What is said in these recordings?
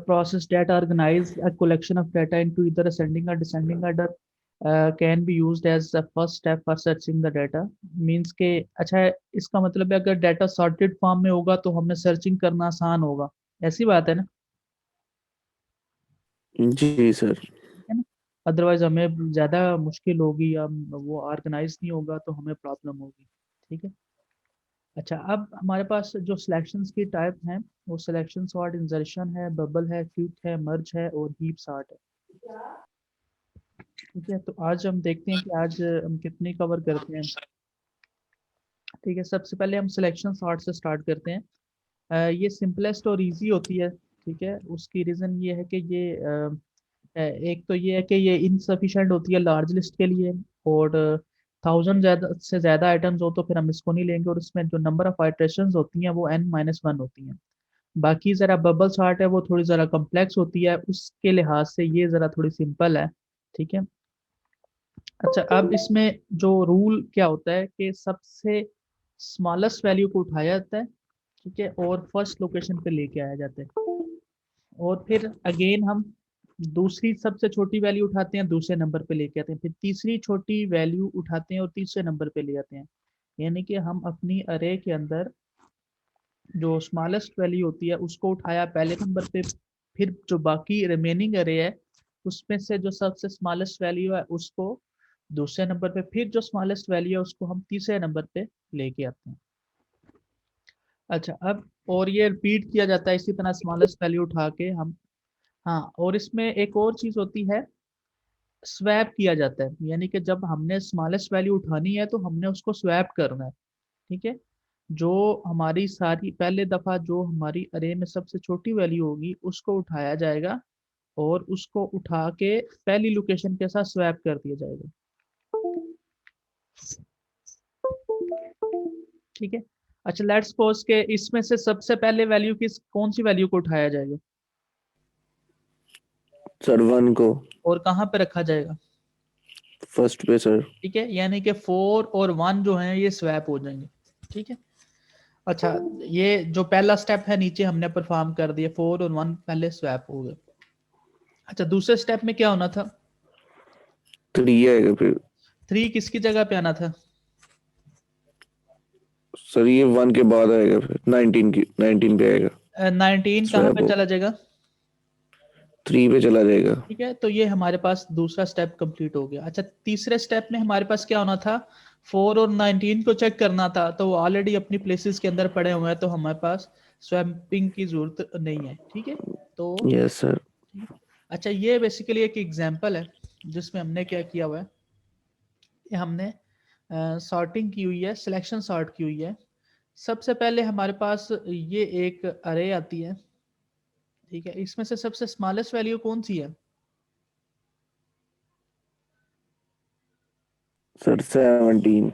process data, organize a collection of data into either ascending or descending order, can be used as the first step for searching the data. Means के अच्छा है, इसका मतलब है अगर data sorted form में होगा तो हमें सर्चिंग करना आसान होगा, ऐसी बात है ना? जी सर। है ना? अदरवाइज हमें ज़्यादा मुश्किल होगी या वो ऑर्गेनाइज नहीं होगा तो हमें प्रॉब्लम होगी। ठीक है। अच्छा, अब हमारे पास जो सिलेक्शंस की टाइप हैं वो सिलेक्शन सॉर्ट, इंसर्शन है, बबल है, क्विक है, मर्ज है और हीप सॉर्ट है। ठीक है, तो आज हम देखते हैं कि आज हम कितनी कवर करते हैं। ठीक है, सबसे पहले हम सिलेक्शन सॉर्ट से स्टार्ट करते हैं। ये सिंपलेस्ट और इजी होती है। ठीक है, उसकी रीज़न ये है कि ये एक तो ये है कि ये इनसफिशेंट होती है लार्ज लिस्ट के लिए, और 1000 ज़्यादा से ज़्यादा आइटम्स हो तो फिर हम इसको नहीं लेंगे, और इसमें जो नंबर ऑफ आइट्रेशंस होती हैं वो n-1 होती हैं। बाकी ज़रा बबल चार्ट है वो थोड़ी ज़रा कम्प्लेक्स होती है, उसके लिहाज से ये ज़रा थोड़ी सिंपल है। ठीक है। अच्छा, अब इसमें जो रूल क्या होता है कि सबसे स्मॉलेस्ट वैल्यू को उठाया जाता है। ठीक है, और फर्स्ट लोकेशन पे लेके आया जाता है, और फिर अगेन हम दूसरी सबसे छोटी वैल्यू उठाते हैं, दूसरे नंबर पे लेके आते हैं, फिर तीसरी छोटी वैल्यू उठाते हैं और तीसरे नंबर पे ले आते हैं। यानी कि हम अपनी अरे के अंदर जो स्मॉलेस्ट वैल्यू होती है उसको उठाया पहले नंबर पे, फिर जो बाकी रिमेनिंग अरे है उसमें से जो सबसे स्मॉलेस्ट वैल्यू है उसको दूसरे नंबर पे, फिर जो स्मॉलेस्ट वैल्यू है उसको हम तीसरे नंबर पे लेके आते हैं। अच्छा, अब और ये रिपीट किया जाता है इसी तरह स्मॉलेस्ट वैल्यू उठा के हम। हाँ, और इसमें एक और चीज़ होती है, स्वैप किया जाता है, यानी कि जब हमने स्मॉलेस्ट वैल्यू उठानी है तो हमने उसको स्वैप करना है। ठीक है, जो हमारी सारी पहले दफ़ा जो हमारी अरे में सबसे छोटी वैल्यू होगी उसको उठाया जाएगा, और उसको उठा के पहली लोकेशन के साथ स्वैप कर दिया जाएगा। ठीक है। अच्छा, लेट्स सपोज के इसमें से सबसे पहले वैल्यू किस कौन सी वैल्यू को उठाया जाएगा सर 1 को और कहाँ पे रखा जाएगा? फर्स्ट पे सर। ठीक है, यानी कि 4 और 1 जो है ये स्वैप हो जाएंगे। ठीक है। अच्छा, ये जो पहला स्टेप है नीचे हमने परफॉर्म कर दिया, 4 और 1 पहले स्वैप हो गए। अच्छा, दूसरे स्टेप में क्या होना था? 3 आएगा फिर। 3 किसकी जगह पे आना था? सर ये 1 के बाद आएगा, फिर 19 पे आएगा। 19 कहाँ स्वैप पे हो चला जाएगा? 3 पे चला जाएगा। ठीक है, तो ये हमारे पास दूसरा स्टेप कंप्लीट हो गया। अच्छा, तीसरे स्टेप में हमारे पास क्या होना था? 4 और 19 को चेक करना था, तो वो ऑलरेडी अपनी प्लेसेस के अंदर पड़े हुए हैं, तो हमारे पास स्वैपिंग की जरूरत नहीं है। ठीक है, तो यस सर। ठीक है। अच्छा, ये बेसिकली एक एग्जांपल है जिसमें हमने क्या किया हुआ है कि हमने सॉर्टिंग की हुई है, सिलेक्शन सॉर्ट की हुई है। सबसे पहले हमारे पास ये एक अरे आती है। ठीक है, इसमें से सबसे स्मॉलेस्ट वैल्यू कौन सी है? सर 17।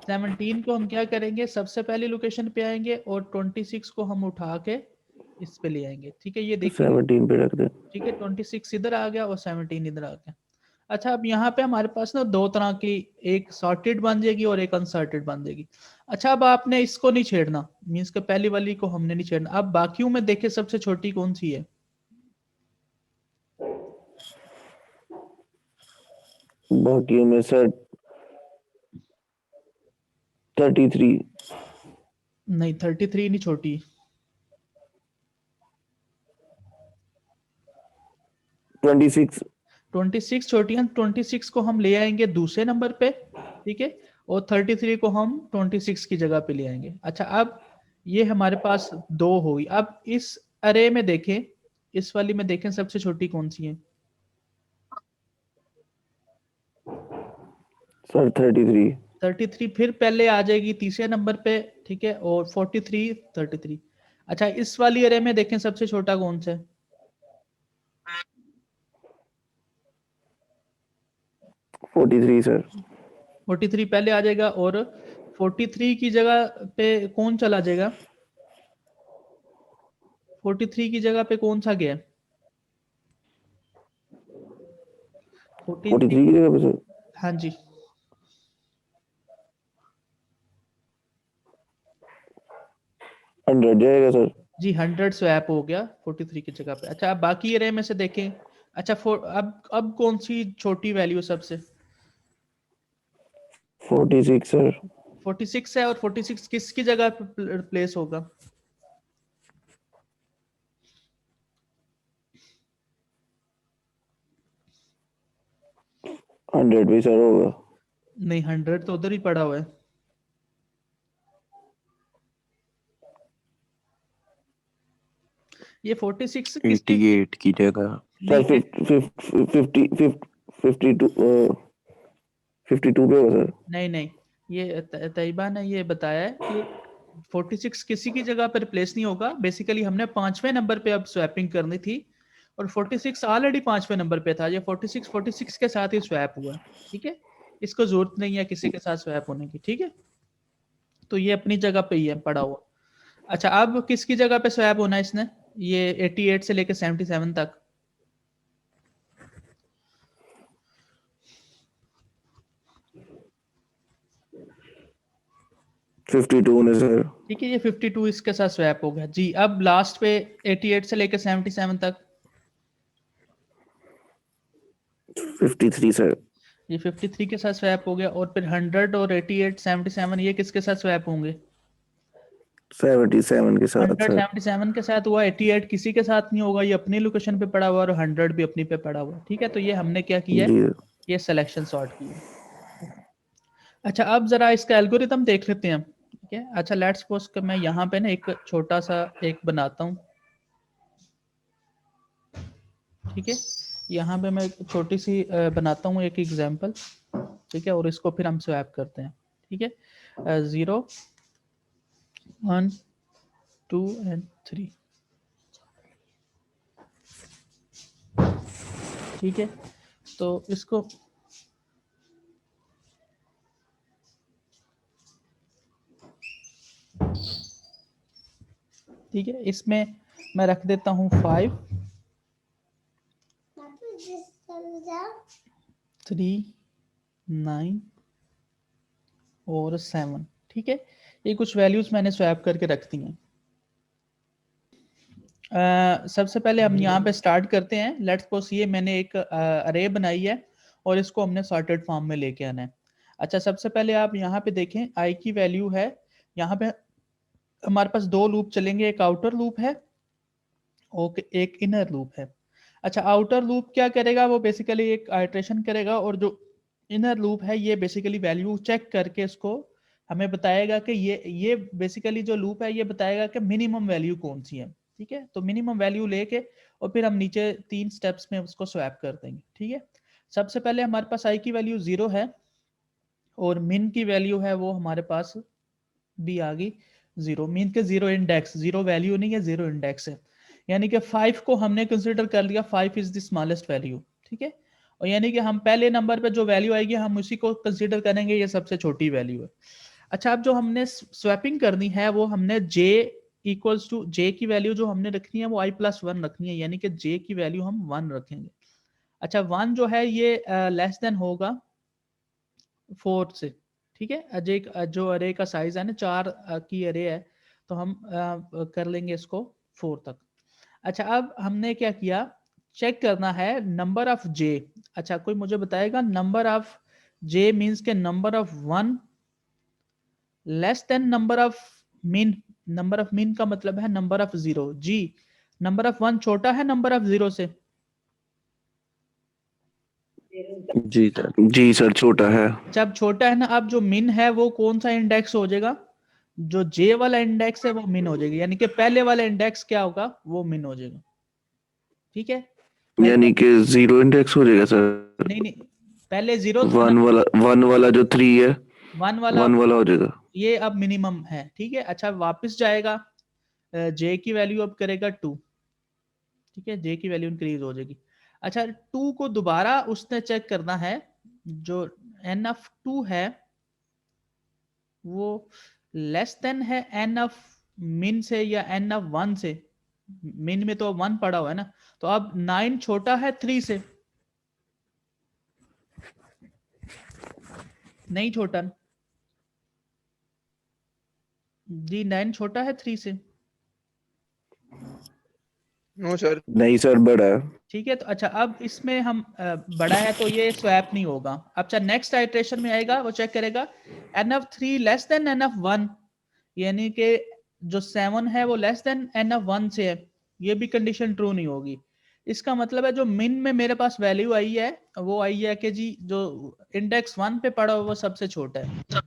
17 को हम क्या करेंगे, सबसे पहली लोकेशन पे आएंगे और 26 को हम उठा के इस पे ले आएंगे। ठीक है, ये देखिए। 17 पे रख दे। ठीक है, 26 इधर आ गया और 17 इधर आ गया। अच्छा, अब यहाँ पे हमारे पास ना दो तरह की, एक सॉर्टेड बन जाएगी और एक अनसॉर्टेड बन जाएगी। अच्छा, अब आपने इसको नहीं छेड़ना, मीन्स के पहली वाली को हमने नहीं छेड़ना। अब बाकियों में देखे सबसे छोटी कौन सी है? बाकी में सर 33। नहीं, 33 नहीं छोटी। 26। 26 छोटी है, 26 को हम ले आएंगे दूसरे नंबर पे। ठीक है, और 33 को हम 26 की जगह पे ले आएंगे। अच्छा, अब ये हमारे पास दो होगी। अब इस अरे में देखें, इस वाली में देखें सबसे छोटी कौन सी है? सर 33। 33 फिर पहले आ जाएगी तीसरे नंबर पे। ठीक है, और 43, 33। अच्छा, इस वाली अरे में देखें सबसे छोटा कौन सा है? 43 सर। 43 पहले आ जाएगा, और 43 की जगह पे कौन चला जाएगा? 43 की जगह पे कौन सा गया? 43। 43 की जगह पे सर हाँ जी। 100 जाएगा सर। जी 100 स्वैप हो गया 43 की जगह पे। अच्छा अब बाकी अरे में से देखें। अच्छा अब कौन सी छोटी वैल्यू सबसे? 46 सर। 46 है, और 46 किसकी जगह पे प्लेस होगा? 100 भी सर होगा। नहीं 100 तो उधर ही पड़ा हुआ है। ये 46 किसकी? 88 की जगह। सर नहीं 52 52 पे होगा सर। नहीं नहीं, ये तैयबा ने ये बताया है कि 46 किसी की जगह पर रिप्लेस नहीं होगा। बेसिकली हमने 5वें नंबर पे अब स्वैपिंग करनी थी, और 46 ऑलरेडी 5वें नंबर पे था। ये 46 के साथ ही स्वैप हुआ। ठीक है, इसको जरूरत नहीं है किसी के साथ स्वैप होने की। ठीक है, तो ये अपनी जगह पे ही है पड़ा हुआ। अच्छा अब किसकी जगह पे स्वैप होना है इसने? ये 88 से लेकर 77 तक। 52 ने सर। ठीक है, ये 52 इसके साथ स्वैप हो गया जी। अब लास्ट पे 88 से लेकर 77 तक 53 सर। ये 53 के साथ स्वैप हो गया। और फिर 100 और 88 77 ये किसके साथ स्वैप होंगे? 77 के साथ 100 सर। 77 के साथ हुआ, 88 किसी के साथ नहीं होगा, ये अपनी लोकेशन पे पड़ा हुआ, और 100 भी अपनी पे पड़ा हुआ। ठीक है, तो ये हमने क्या किया है? जी ये सिलेक्शन सॉर्ट किया। अच्छा अब जरा इसका एल्गोरिथम देख लेते हैं। ठीक है, अच्छा लेट्स सपोज कि मैं यहाँ पे ना एक छोटा सा एक बनाता हूँ। ठीक है, यहाँ पे मैं एक छोटी सी बनाता हूँ एक एग्जांपल। ठीक है, और इसको फिर हम स्वैप करते हैं। ठीक है, 0 1 2 एंड 3। ठीक है, तो इसको ठीक है, इसमें मैं रख देता हूँ 5 3 9 और 7। ठीक है, ये कुछ वैल्यूज मैंने स्वैप करके रख दी हैं। सबसे पहले हम यहाँ पे स्टार्ट करते हैं। लेट्स सपोज ये मैंने एक अरे बनाई है, और इसको हमने सॉर्टेड फॉर्म में लेके आना है। अच्छा सबसे पहले आप यहाँ पे देखें, आई की वैल्यू है यहाँ पे हमारे पास दो लूप चलेंगे, एक आउटर लूप है और एक इनर लूप है। अच्छा आउटर लूप क्या करेगा? वो बेसिकली एक आइट्रेशन करेगा, और जो इनर लूप है ये बेसिकली वैल्यू चेक करके इसको हमें बताएगा कि ये बेसिकली जो लूप है ये बताएगा कि मिनिमम वैल्यू कौन सी है। ठीक है, तो मिनिमम वैल्यू लेके और फिर हम नीचे 3 स्टेप्स में उसको स्वैप कर देंगे। ठीक है, सबसे पहले हमारे पास आई की वैल्यू 0 है, और मिन की वैल्यू है वो हमारे पास भी आ गई 0। मीन के 0 इंडेक्स, 0 वैल्यू नहीं है, 0 इंडेक्स है। यानी कि 5 को हमने कंसीडर कर लिया, 5 इज द स्मॉलेस्ट वैल्यू। ठीक है, और यानी कि हम पहले नंबर पे जो वैल्यू आएगी हम उसी को कंसीडर करेंगे, ये सबसे छोटी वैल्यू है। अच्छा अब जो हमने स्वैपिंग करनी है वो हमने j इक्वल्स टू j की वैल्यू जो हमने रखनी है वो i+1 रखनी है, यानी कि j की वैल्यू हम 1 रखेंगे। अच्छा 1 जो है ये लेस देन होगा 4 से। ठीक है, अजय जो अरे का साइज है ना 4 की अरे है, तो हम कर लेंगे इसको 4 तक। अच्छा अब हमने क्या किया, चेक करना है नंबर ऑफ जे। अच्छा कोई मुझे बताएगा नंबर ऑफ जे मीन्स के number of 1 less than number of mean. Number of mean का मतलब है नंबर ऑफ 0। जी नंबर ऑफ 1 छोटा है नंबर ऑफ 0 से? जी सर। जी सर छोटा है। जब छोटा है ना, अब जो मिन है वो कौन सा इंडेक्स हो जाएगा? जो जे वाला इंडेक्स है वो मिन हो जाएगा, यानी कि पहले वाला इंडेक्स क्या होगा? वो मिन हो जाएगा। ठीक है, पहले यानी कि 0 इंडेक्स हो जाएगा सर। नहीं नहीं, पहले 0 था ना। 1 वाला जो 3 है 1 वाला 1 वाला हो जाएगा। ये अब मिनिमम है। ठीक है, अच्छा वापस जाएगा, जे की वैल्यू अब करेगा 2। ठीक है, जे की वैल्यू इंक्रीज हो जाएगी। अच्छा 2 को दोबारा उसने चेक करना है, जो एन ऑफ 2 है वो लेस देन है एन ऑफ मिन से या एन ऑफ 1 से। मिन में तो 1 पड़ा हुआ है ना, तो अब 9 छोटा है 3 से? नहीं छोटा जी, 9 छोटा है 3 से। No sir. नहीं सर, बड़ा है। ठीक है, तो अच्छा अब इसमें हम बड़ा है तो ये स्वैप नहीं होगा। अच्छा नेक्स्ट आइट्रेशन में आएगा, वो चेक करेगा NF3 लेस देन NF1, यानी कि जो 7 है वो लेस देन NF1 से है, ये भी कंडीशन ट्रू नहीं होगी। इसका मतलब है जो मिन में मेरे पास वैल्यू आई है वो आई है कि जी जो इंडेक्स 1 पे पड़ा हुआ वो सबसे छोटा है।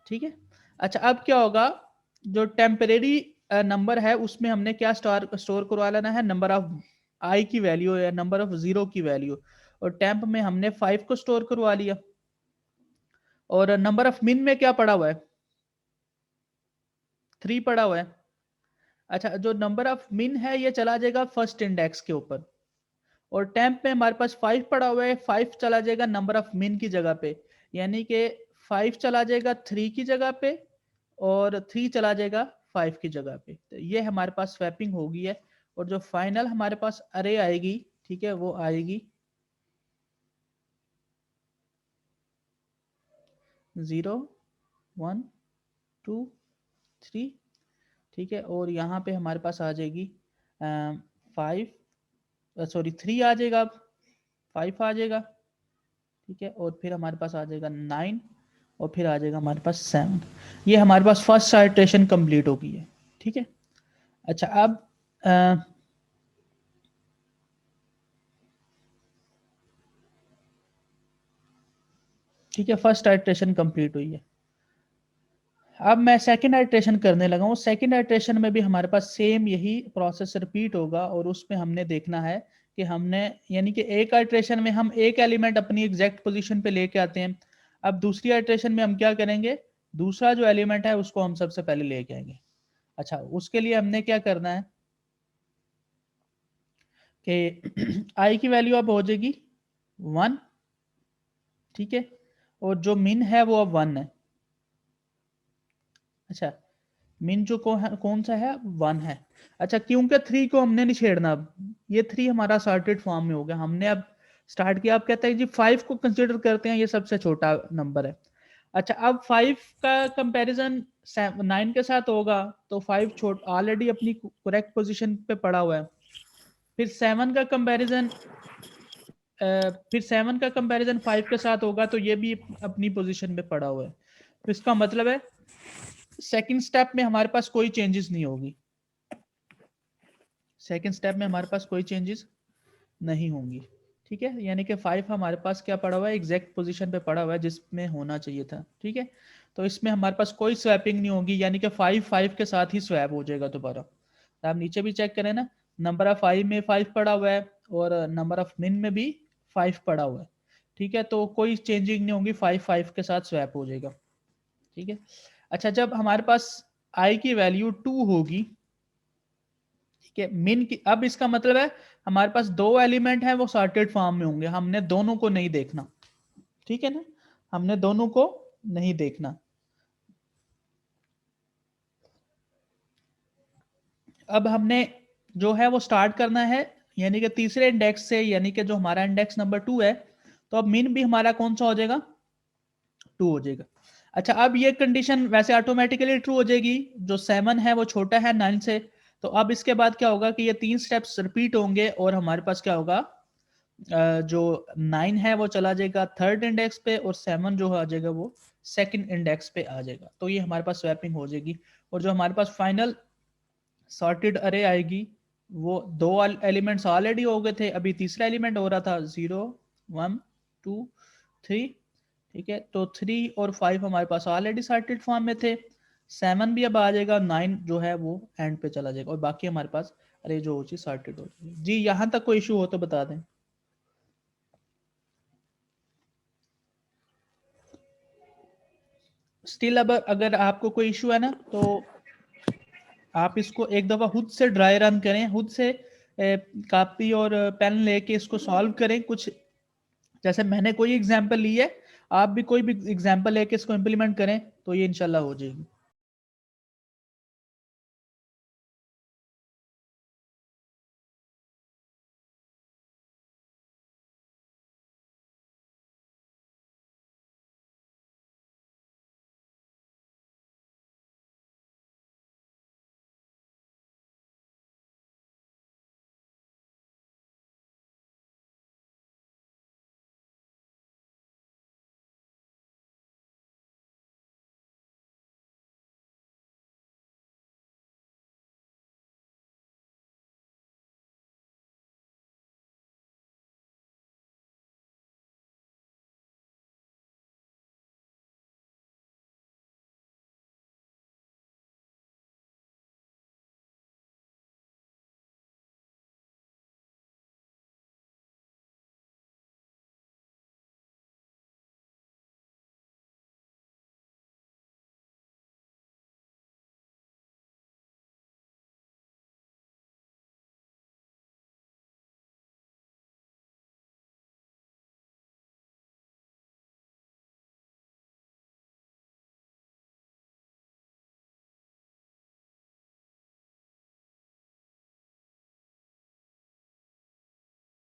ठीक है, अच्छा अब क्या होगा, जो टेम्परेरी नंबर है उसमें हमने क्या स्टोर करवा लेना है, नंबर ऑफ आई की वैल्यू या नंबर ऑफ 0 की वैल्यू, और टेम्प में हमने 5 को स्टोर करवा लिया। और नंबर ऑफ मिन में क्या पड़ा हुआ है, 3 पड़ा हुआ है। अच्छा जो नंबर ऑफ मिन है ये चला जाएगा फर्स्ट इंडेक्स के ऊपर, और टेम्प में हमारे पास 5 पड़ा हुआ है, 5 चला जाएगा नंबर ऑफ मिन की जगह पे, यानी कि 5 चला जाएगा 3 की जगह पे और 3 चला जाएगा 5 की जगह पे। तो ये हमारे पास स्वैपिंग होगी है, और जो फाइनल हमारे पास अरे आएगी, ठीक है, वो आएगी 0 1 2 3, ठीक है, और यहाँ पे हमारे पास आ जाएगी 5 सॉरी 3 आ जाएगा, अब 5 आ जाएगा, ठीक है, और फिर हमारे पास आ जाएगा 9 और फिर आ जाएगा हमारे पास 7। ये हमारे पास फर्स्ट आइट्रेशन कंप्लीट हो गई है। ठीक है, अच्छा अब ठीक है, फर्स्ट आइट्रेशन कंप्लीट हुई है। अब मैं सेकंड आइट्रेशन करने लगा हूँ। सेकंड आइट्रेशन में भी हमारे पास सेम यही प्रोसेस रिपीट होगा, और उसमें हमने देखना है कि हमने यानी कि एक आइट्रेशन में हम एक एलिमेंट अपनी एग्जैक्ट पोजीशन पे लेके आते हैं। अब दूसरी आइट्रेशन में हम क्या करेंगे, दूसरा जो एलिमेंट है उसको हम सबसे पहले लेके आएंगे। अच्छा उसके लिए हमने क्या करना है कि आई की वैल्यू अब हो जाएगी 1, ठीक है, और जो मिन है वो अब 1 है। अच्छा मिन जो कौन सा है, 1 है। अच्छा क्योंकि 3 को हमने नहीं छेड़ना, अब ये 3 हमारा सॉर्टेड फॉर्म में हो गया, हमने अब स्टार्ट किया। अब कहते हैं जी 5 को कंसीडर करते हैं, ये सबसे छोटा नंबर है। अच्छा अब 5 का कंपैरिजन 9 के साथ होगा, तो 5 छोट ऑलरेडी अपनी करेक्ट पोजीशन पे पड़ा हुआ है। फिर 7 का कंपैरिजन फिर 7 का कंपैरिजन 5 के साथ होगा, तो ये भी अपनी पोजीशन पे पड़ा हुआ है। तो इसका मतलब है सेकंड स्टेप में हमारे पास कोई चेंजेस नहीं होगी, सेकंड स्टेप में हमारे पास कोई चेंजेस नहीं होंगी। ठीक है, यानी कि 5 हमारे पास क्या पड़ा हुआ है, एग्जैक्ट पोजीशन पे पड़ा हुआ है जिसमें होना चाहिए था। ठीक है, तो इसमें हमारे पास कोई स्वैपिंग नहीं होगी, यानी कि 5 के साथ ही स्वैप हो जाएगा दोबारा। तो आप नीचे भी चेक करें ना, नंबर ऑफ आई में 5 पड़ा हुआ है और नंबर ऑफ मिन में भी 5 पड़ा हुआ है। ठीक है, तो कोई चेंजिंग नहीं होगी, 5 के साथ स्वैप हो जाएगा। ठीक है, अच्छा जब हमारे पास आई की वैल्यू 2 होगी, ठीक है, मिन की, अब इसका मतलब है हमारे पास दो एलिमेंट हैं वो सॉर्टेड फॉर्म में होंगे, हमने दोनों को नहीं देखना। ठीक है ना, हमने दोनों को नहीं देखना। अब हमने जो है वो स्टार्ट करना है, यानी कि तीसरे इंडेक्स से, यानी कि जो हमारा इंडेक्स नंबर 2 है, तो अब मिन भी हमारा कौन सा हो जाएगा, 2 हो जाएगा। अच्छा अब ये कंडीशन वैसे ऑटोमेटिकली ट्रू हो जाएगी, जो 7 है वो छोटा है 9 से। तो अब इसके बाद क्या होगा कि ये 3 स्टेप्स रिपीट होंगे और हमारे पास क्या होगा, जो 9 है वो चला जाएगा थर्ड इंडेक्स पे, और 7 जो आ जाएगा वो सेकंड इंडेक्स पे आ जाएगा। तो ये हमारे पास स्वैपिंग हो जाएगी, और जो हमारे पास फाइनल सॉर्टेड अरे आएगी वो दो एलिमेंट्स ऑलरेडी हो गए थे, अभी तीसरा एलिमेंट हो रहा था 0 1 2 3। ठीक है, तो 3 और 5 हमारे पास ऑलरेडी सॉर्टेड फॉर्म में थे, 7 भी अब आ जाएगा, 9 जो है वो एंड पे चला जाएगा, और बाकी हमारे पास अरे जो हो चीज सॉर्टेड हो जाएगी। जी यहाँ तक कोई इशू हो तो बता दें। स्टिल अब अगर आपको कोई इशू है ना, तो आप इसको एक दफा खुद से ड्राई रन करें, खुद से कॉपी और पेन लेके इसको सॉल्व करें। कुछ जैसे मैंने कोई एग्जांपल ली है, आप भी कोई भी एग्जांपल लेके इसको इम्प्लीमेंट करें, तो ये इंशाल्लाह हो जाएगी।